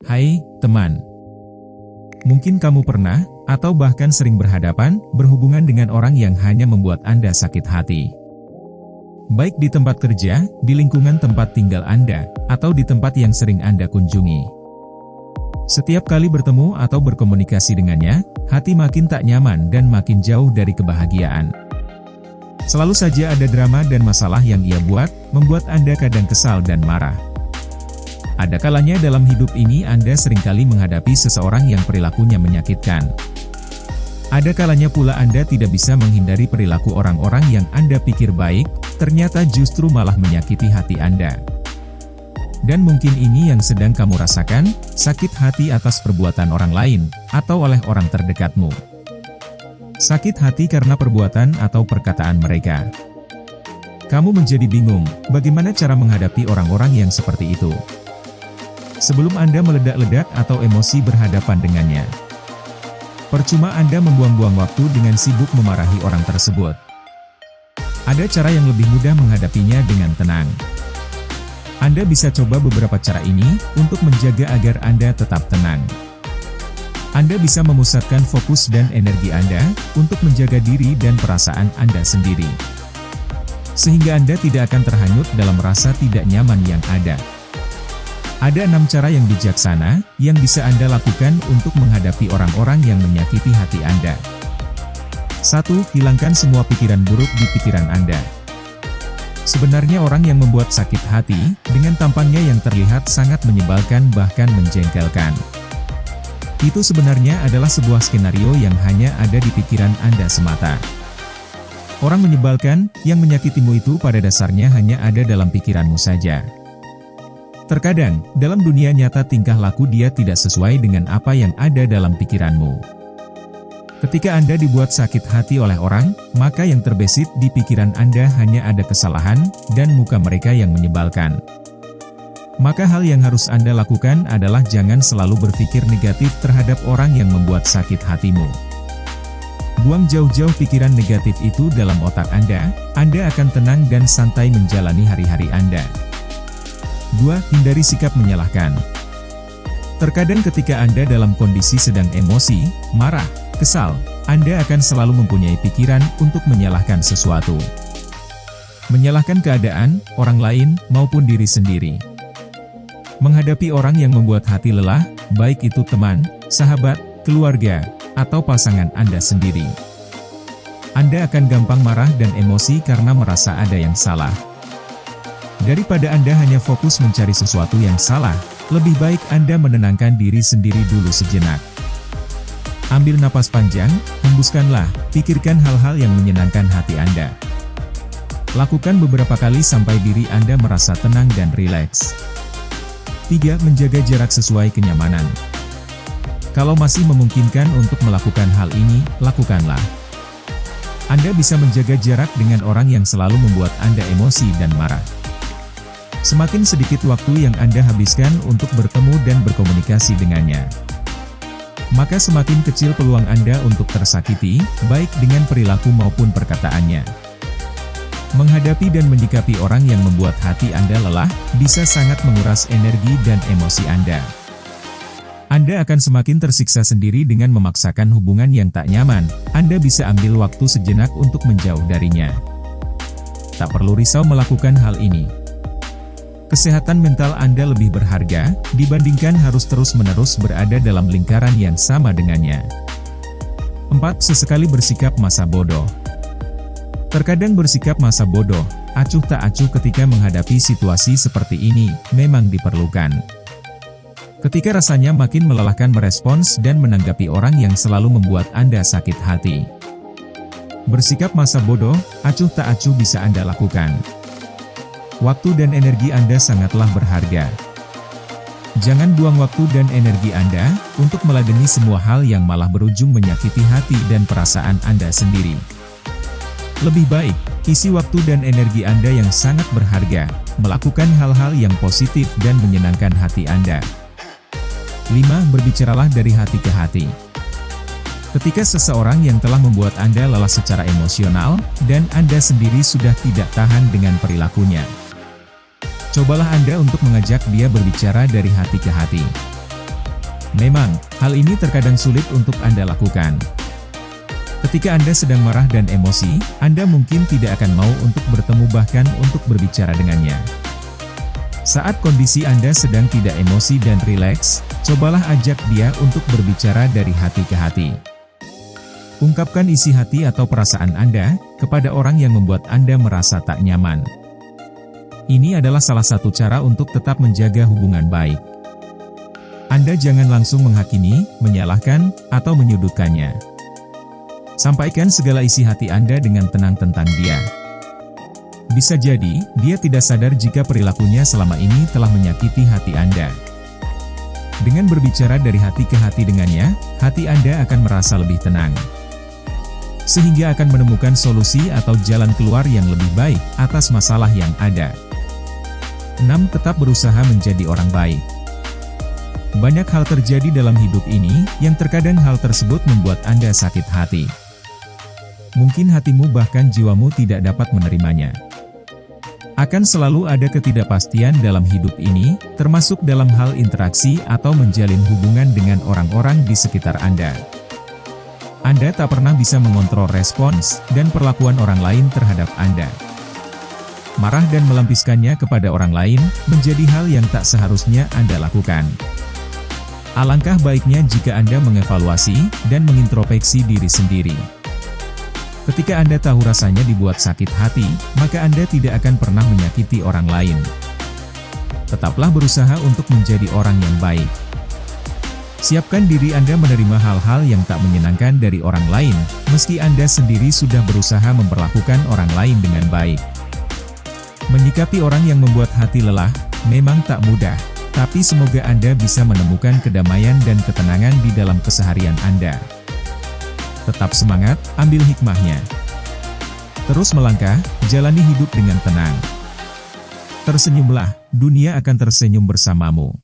Hai, teman. Mungkin kamu pernah, atau bahkan sering berhubungan dengan orang yang hanya membuat Anda sakit hati. Baik di tempat kerja, di lingkungan tempat tinggal Anda, atau di tempat yang sering Anda kunjungi. Setiap kali bertemu atau berkomunikasi dengannya, hati makin tak nyaman dan makin jauh dari kebahagiaan. Selalu saja ada drama dan masalah yang ia buat, membuat Anda kadang kesal dan marah. Ada kalanya dalam hidup ini Anda seringkali menghadapi seseorang yang perilakunya menyakitkan. Ada kalanya pula Anda tidak bisa menghindari perilaku orang-orang yang Anda pikir baik, ternyata justru malah menyakiti hati Anda. Dan mungkin ini yang sedang kamu rasakan, sakit hati atas perbuatan orang lain, atau oleh orang terdekatmu. Sakit hati karena perbuatan atau perkataan mereka. Kamu menjadi bingung, bagaimana cara menghadapi orang-orang yang seperti itu. Sebelum Anda meledak-ledak atau emosi berhadapan dengannya. Percuma Anda membuang-buang waktu dengan sibuk memarahi orang tersebut. Ada cara yang lebih mudah menghadapinya dengan tenang. Anda bisa coba beberapa cara ini untuk menjaga agar Anda tetap tenang. Anda bisa memusatkan fokus dan energi Anda untuk menjaga diri dan perasaan Anda sendiri. Sehingga Anda tidak akan terhanyut dalam rasa tidak nyaman yang ada. Ada 6 cara yang bijaksana yang bisa Anda lakukan untuk menghadapi orang-orang yang menyakiti hati Anda. 1. Hilangkan semua pikiran buruk di pikiran Anda. Sebenarnya orang yang membuat sakit hati, dengan tampangnya yang terlihat sangat menyebalkan bahkan menjengkelkan. Itu sebenarnya adalah sebuah skenario yang hanya ada di pikiran Anda semata. Orang menyebalkan, yang menyakitimu itu pada dasarnya hanya ada dalam pikiranmu saja. Terkadang, dalam dunia nyata tingkah laku dia tidak sesuai dengan apa yang ada dalam pikiranmu. Ketika Anda dibuat sakit hati oleh orang, maka yang terbesit di pikiran Anda hanya ada kesalahan, dan muka mereka yang menyebalkan. Maka hal yang harus Anda lakukan adalah jangan selalu berpikir negatif terhadap orang yang membuat sakit hatimu. Buang jauh-jauh pikiran negatif itu dalam otak Anda akan tenang dan santai menjalani hari-hari Anda. 2. Hindari sikap menyalahkan. Terkadang ketika Anda dalam kondisi sedang emosi, marah, kesal, Anda akan selalu mempunyai pikiran untuk menyalahkan sesuatu. Menyalahkan keadaan, orang lain, maupun diri sendiri. Menghadapi orang yang membuat hati lelah, baik itu teman, sahabat, keluarga, atau pasangan Anda sendiri. Anda akan gampang marah dan emosi karena merasa ada yang salah. Daripada Anda hanya fokus mencari sesuatu yang salah, lebih baik Anda menenangkan diri sendiri dulu sejenak. Ambil napas panjang, hembuskanlah, pikirkan hal-hal yang menyenangkan hati Anda. Lakukan beberapa kali sampai diri Anda merasa tenang dan rileks. 3. Menjaga jarak sesuai kenyamanan. Kalau masih memungkinkan untuk melakukan hal ini, lakukanlah. Anda bisa menjaga jarak dengan orang yang selalu membuat Anda emosi dan marah. Semakin sedikit waktu yang Anda habiskan untuk bertemu dan berkomunikasi dengannya, maka semakin kecil peluang Anda untuk tersakiti, baik dengan perilaku maupun perkataannya. Menghadapi dan menyikapi orang yang membuat hati Anda lelah, bisa sangat menguras energi dan emosi Anda. Anda akan semakin tersiksa sendiri dengan memaksakan hubungan yang tak nyaman. Anda bisa ambil waktu sejenak untuk menjauh darinya. Tak perlu risau melakukan hal ini. Kesehatan mental Anda lebih berharga, dibandingkan harus terus-menerus berada dalam lingkaran yang sama dengannya. 4. Sesekali bersikap masa bodoh. Terkadang bersikap masa bodoh, acuh tak acuh ketika menghadapi situasi seperti ini, memang diperlukan. Ketika rasanya makin melelahkan merespons dan menanggapi orang yang selalu membuat Anda sakit hati. Bersikap masa bodoh, acuh tak acuh bisa Anda lakukan. Waktu dan energi Anda sangatlah berharga. Jangan buang waktu dan energi Anda untuk meladeni semua hal yang malah berujung menyakiti hati dan perasaan Anda sendiri. Lebih baik, isi waktu dan energi Anda yang sangat berharga, melakukan hal-hal yang positif dan menyenangkan hati Anda. 5. Berbicaralah dari hati ke hati. Ketika seseorang yang telah membuat Anda lelah secara emosional, dan Anda sendiri sudah tidak tahan dengan perilakunya, cobalah Anda untuk mengajak dia berbicara dari hati ke hati. Memang, hal ini terkadang sulit untuk Anda lakukan. Ketika Anda sedang marah dan emosi, Anda mungkin tidak akan mau untuk bertemu bahkan untuk berbicara dengannya. Saat kondisi Anda sedang tidak emosi dan rileks, cobalah ajak dia untuk berbicara dari hati ke hati. Ungkapkan isi hati atau perasaan Anda kepada orang yang membuat Anda merasa tak nyaman. Ini adalah salah satu cara untuk tetap menjaga hubungan baik. Anda jangan langsung menghakimi, menyalahkan, atau menyudutkannya. Sampaikan segala isi hati Anda dengan tenang tentang dia. Bisa jadi, dia tidak sadar jika perilakunya selama ini telah menyakiti hati Anda. Dengan berbicara dari hati ke hati dengannya, hati Anda akan merasa lebih tenang. Sehingga akan menemukan solusi atau jalan keluar yang lebih baik atas masalah yang ada. 6. Tetap berusaha menjadi orang baik. Banyak hal terjadi dalam hidup ini, yang terkadang hal tersebut membuat Anda sakit hati. Mungkin hatimu bahkan jiwamu tidak dapat menerimanya. Akan selalu ada ketidakpastian dalam hidup ini, termasuk dalam hal interaksi atau menjalin hubungan dengan orang-orang di sekitar Anda. Anda tak pernah bisa mengontrol respons dan perlakuan orang lain terhadap Anda. Marah dan melampiaskannya kepada orang lain menjadi hal yang tak seharusnya Anda lakukan. Alangkah baiknya jika Anda mengevaluasi dan mengintrospeksi diri sendiri. Ketika Anda tahu rasanya dibuat sakit hati, maka Anda tidak akan pernah menyakiti orang lain. Tetaplah berusaha untuk menjadi orang yang baik. Siapkan diri Anda menerima hal-hal yang tak menyenangkan dari orang lain, meski Anda sendiri sudah berusaha memperlakukan orang lain dengan baik. Menyikapi orang yang membuat hati lelah, memang tak mudah, tapi semoga Anda bisa menemukan kedamaian dan ketenangan di dalam keseharian Anda. Tetap semangat, ambil hikmahnya. Terus melangkah, jalani hidup dengan tenang. Tersenyumlah, dunia akan tersenyum bersamamu.